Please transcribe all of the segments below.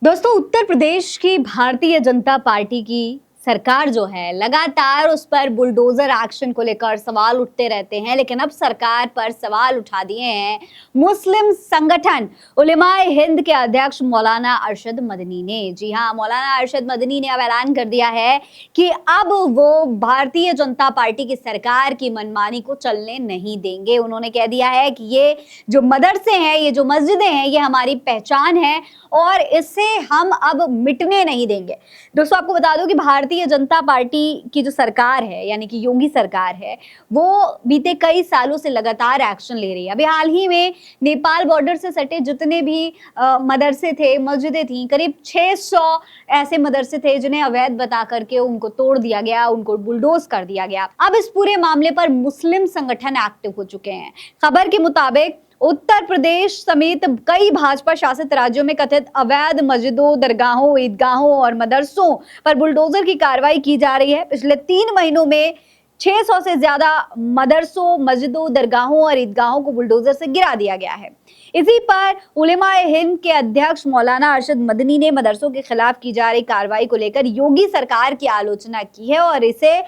दोस्तों, उत्तर प्रदेश की भारतीय जनता पार्टी की सरकार जो है लगातार उस पर बुलडोजर एक्शन को लेकर सवाल उठते रहते हैं। लेकिन अब सरकार पर सवाल उठा दिए हैं मुस्लिम संगठन उलेमाए हिंद के अध्यक्ष मौलाना अरशद मदनी ने। जी हां, मौलाना अरशद मदनी ने अब ऐलान कर दिया है कि अब वो भारतीय जनता पार्टी की सरकार की मनमानी को चलने नहीं देंगे। उन्होंने कह दिया है कि ये जो मदरसे हैं, ये जो मस्जिदें हैं, ये हमारी पहचान है और इसे हम अब मिटने नहीं देंगे। दोस्तों, आपको बता दूं कि भारतीय जनता पार्टी की जो सरकार है, यानी कि योगी सरकार है, वो बीते कई सालों से लगातार एक्शन ले रही है। अभी हाल ही में नेपाल बॉर्डर से सटे जितने भी मदरसे थे, मस्जिदें थी, करीब 600 ऐसे मदरसे थे जिन्हें अवैध बता करके उनको तोड़ दिया गया, उनको बुलडोज कर दिया गया। अब इस पूरे मामले पर मुस्लिम संगठन एक्टिव हो चुके हैं। खबर के मुताबिक उत्तर प्रदेश समेत कई भाजपा शासित राज्यों में कथित अवैध मस्जिदों, दरगाहों, ईदगाहों और मदरसों पर बुलडोजर की कार्रवाई की जा रही है। पिछले 3 महीनों में 600 से ज्यादा मदरसों, मस्जिदों, दरगाहों और ईदगाहों को बुलडोजर से गिरा दिया गया है। इसी पर उलेमाए हिंद के अध्यक्ष मौलाना अरशद मदनी ने मदरसों के खिलाफ की जा रही कार्रवाई को लेकर योगी सरकार की आलोचना की है और इसे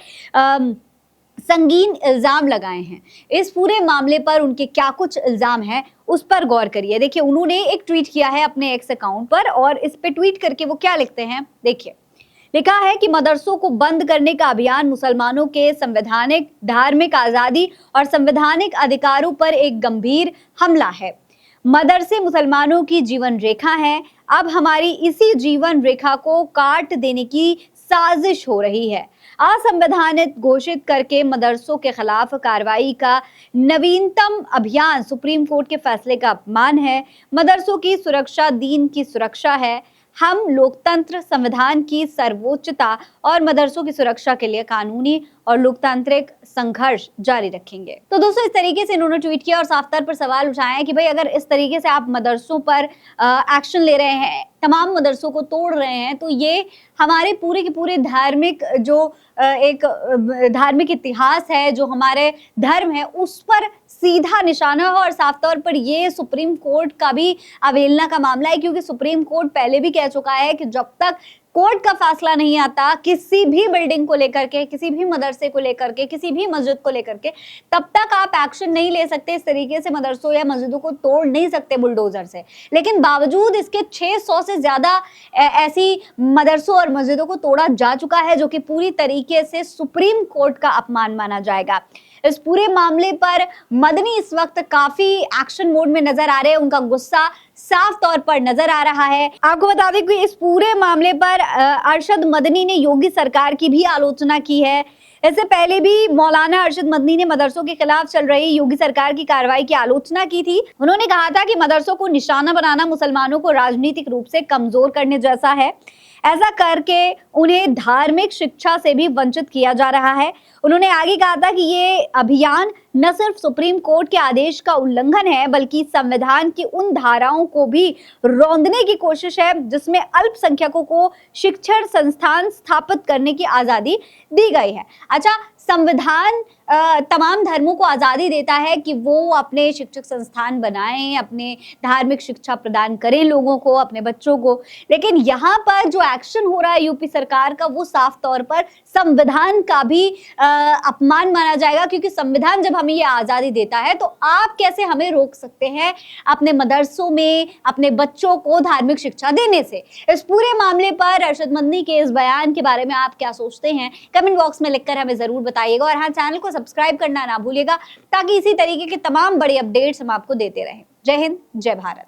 संगीन इल्जाम लगाए हैं। इस पूरे मामले पर उनके क्या कुछ इल्जाम हैं, उस पर गौर करिए। देखिए, उन्होंने एक ट्वीट किया है अपने एक्स अकाउंट पर और इस पे ट्वीट करके वो क्या लिखते हैं, देखिए। लिखा है कि मदरसों को बंद करने का अभियान मुसलमानों के संवैधानिक, धार्मिक आजादी और संवैधानिक अधिकारों पर एक गंभीर हमला है। मदरसे मुसलमानों की जीवन रेखा है। अब हमारी इसी जीवन रेखा को काट देने की साजिश हो रही है। असंवैधानिक घोषित करके मदरसों के खिलाफ कार्रवाई का नवीनतम अभियान सुप्रीम कोर्ट के फैसले का अपमान है। मदरसों की सुरक्षा दीन की सुरक्षा है। हम लोकतंत्र, संविधान की सर्वोच्चता और मदरसों की सुरक्षा के लिए कानूनी और लोकतांत्रिक संघर्ष जारी रखेंगे। तो दोस्तों, इस तरीके से इन्होंने ट्वीट किया और साफ तौर पर सवाल उठाया कि भाई, अगर इस तरीके से आप मदरसों पर एक्शन ले रहे हैं, तमाम मदरसों को तोड़ रहे हैं, तो ये हमारे पूरे के पूरे धार्मिक जो एक धार्मिक इतिहास है, जो हमारे धर्म है, उस पर सीधा निशाना है। और साफ तौर पर ये सुप्रीम कोर्ट का भी अवहेलना का मामला है, क्योंकि सुप्रीम कोर्ट पहले भी कह चुका है कि जब तक कोर्ट का फैसला नहीं आता किसी भी बिल्डिंग को लेकर के, किसी भी मदरसे को लेकर के, किसी भी मस्जिद को लेकर के, तब तक आप एक्शन नहीं ले सकते। इस तरीके से मदरसों या मस्जिदों को तोड़ नहीं सकते बुलडोजर से। लेकिन बावजूद इसके 600 से ज्यादा ऐसी मदरसों और मस्जिदों को तोड़ा जा चुका है, जो कि पूरी तरीके से सुप्रीम कोर्ट का अपमान माना जाएगा। इस पूरे मामले पर मदनी इस वक्त काफी एक्शन मोड में नजर आ रहे हैं। उनका गुस्सा साफ तौर पर नजर आ रहा है। आपको बता दें कि इस पूरे मामले पर अरशद मदनी ने योगी सरकार की भी आलोचना की है। इससे पहले भी मौलाना अरशद मदनी ने मदरसों के खिलाफ चल रही योगी सरकार की कार्रवाई की आलोचना की थी। उन्होंने कहा था कि मदरसों को निशाना बनाना मुसलमानों को राजनीतिक रूप से कमजोर करने जैसा है। ऐसा करके उन्हें धार्मिक शिक्षा से भी वंचित किया जा रहा है। उन्होंने आगे कहा था कि ये अभियान न सिर्फ सुप्रीम कोर्ट के आदेश का उल्लंघन है, बल्कि संविधान की उन धाराओं को भी रौंदने की कोशिश है जिसमें अल्पसंख्यकों को शिक्षण संस्थान स्थापित करने की आजादी दी गई है। अच्छा, संविधान तमाम धर्मों को आजादी देता है कि वो अपने शिक्षक संस्थान बनाएं, अपने धार्मिक शिक्षा प्रदान करें लोगों को, अपने बच्चों को। लेकिन यहाँ पर जो एक्शन हो रहा है यूपी सरकार का, वो साफ तौर पर संविधान का भी अपमान माना जाएगा, क्योंकि संविधान जब हमें ये आजादी देता है तो आप कैसे हमें रोक सकते हैं अपने मदरसों में अपने बच्चों को धार्मिक शिक्षा देने से। इस पूरे मामले पर अरशद मदनी के इस बयान के बारे में आप क्या सोचते हैं, कमेंट बॉक्स में लिखकर हमें जरूर बताइएगा। और हाँ, चैनल को सब्सक्राइब करना ना भूलिएगा, ताकि इसी तरीके के तमाम बड़े अपडेट्स हम आपको देते रहें। जय हिंद, जय भारत।